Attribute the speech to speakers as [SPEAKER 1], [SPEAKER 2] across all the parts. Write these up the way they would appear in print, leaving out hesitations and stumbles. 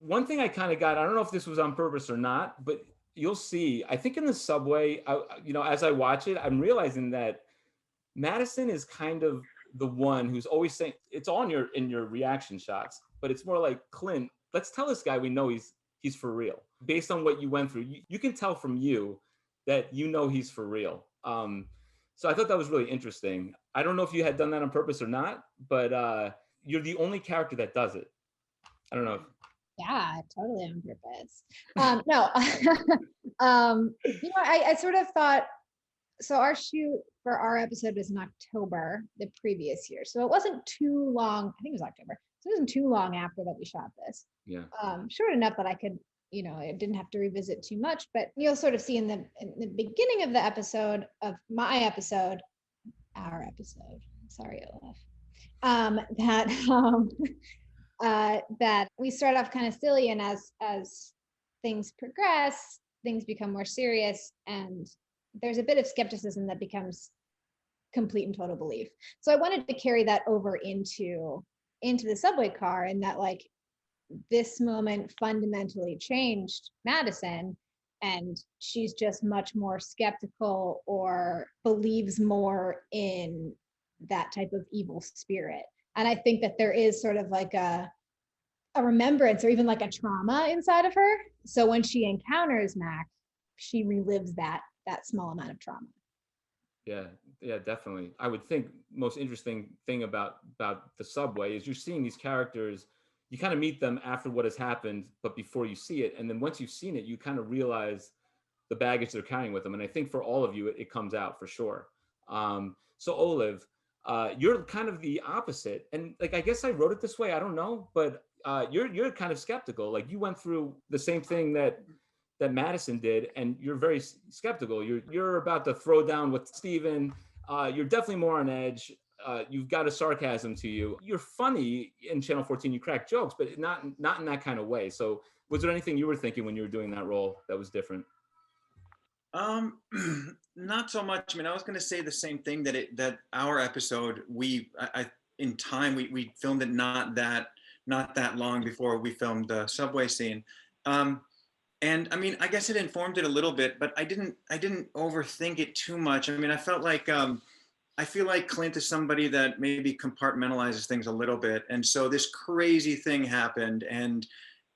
[SPEAKER 1] one thing I kind of got, I don't know if this was on purpose or not, but you'll see, I think in the subway, as I watch it, I'm realizing that Madison is kind of the one who's always saying, it's all in your reaction shots, but it's more like, Clint, let's tell this guy we know he's for real. Based on what you went through, you can tell from you that you know he's for real. So I thought that was really interesting. I don't know if you had done that on purpose or not, but you're the only character that does it. I don't know.
[SPEAKER 2] Yeah, totally on purpose. No, I sort of thought, so our shoot for our episode was in October the previous year. So it wasn't too long. I think it was October. So it wasn't too long after that we shot this.
[SPEAKER 1] Yeah.
[SPEAKER 2] Short enough that I could, I didn't have to revisit too much, but you'll sort of see in the beginning of the episode of my episode, our episode, sorry, Olev, that we start off kind of silly, and as things progress, things become more serious, and there's a bit of skepticism that becomes complete and total belief. So I wanted to carry that over into the subway car, and that like this moment fundamentally changed Madison, and she's just much more skeptical or believes more in that type of evil spirit. And I think that there is sort of like a remembrance or even like a trauma inside of her. So when she encounters Mac, she relives that small amount of trauma.
[SPEAKER 1] Yeah, definitely. I would think most interesting thing about the subway is you're seeing these characters, you kind of meet them after what has happened, but before you see it. And then once you've seen it, you kind of realize the baggage they're carrying with them. And I think for all of you, it comes out for sure. So Olev, you're kind of the opposite. And like, I guess I wrote it this way, I don't know, but you're kind of skeptical. Like you went through the same thing that Madison did, and you're very skeptical. You're about to throw down with Steven. You're definitely more on edge. You've got a sarcasm to you. You're funny in Channel 14. You crack jokes, but not in that kind of way. So, was there anything you were thinking when you were doing that role that was different?
[SPEAKER 3] Not so much. I mean, I was going to say the same thing, that our episode, in time we filmed it not that long before we filmed the subway scene. And I mean, I guess it informed it a little bit, but I didn't overthink it too much. I mean, I felt like I feel like Clint is somebody that maybe compartmentalizes things a little bit, and so this crazy thing happened, and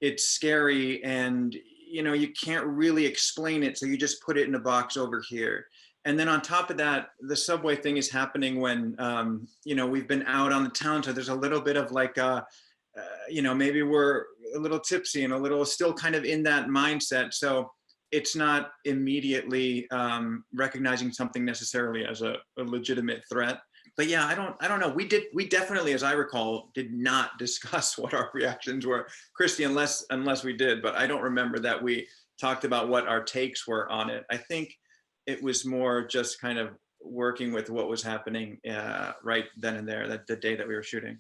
[SPEAKER 3] it's scary, and you can't really explain it, so you just put it in a box over here. And then on top of that, the subway thing is happening when we've been out on the town, so there's a little bit of like maybe we're a little tipsy and a little still kind of in that mindset. So it's not immediately recognizing something necessarily as a legitimate threat. But yeah, I don't know. We definitely, as I recall, did not discuss what our reactions were, Kristy, unless we did. But I don't remember that we talked about what our takes were on it. I think it was more just kind of working with what was happening right then and there, the day that we were shooting.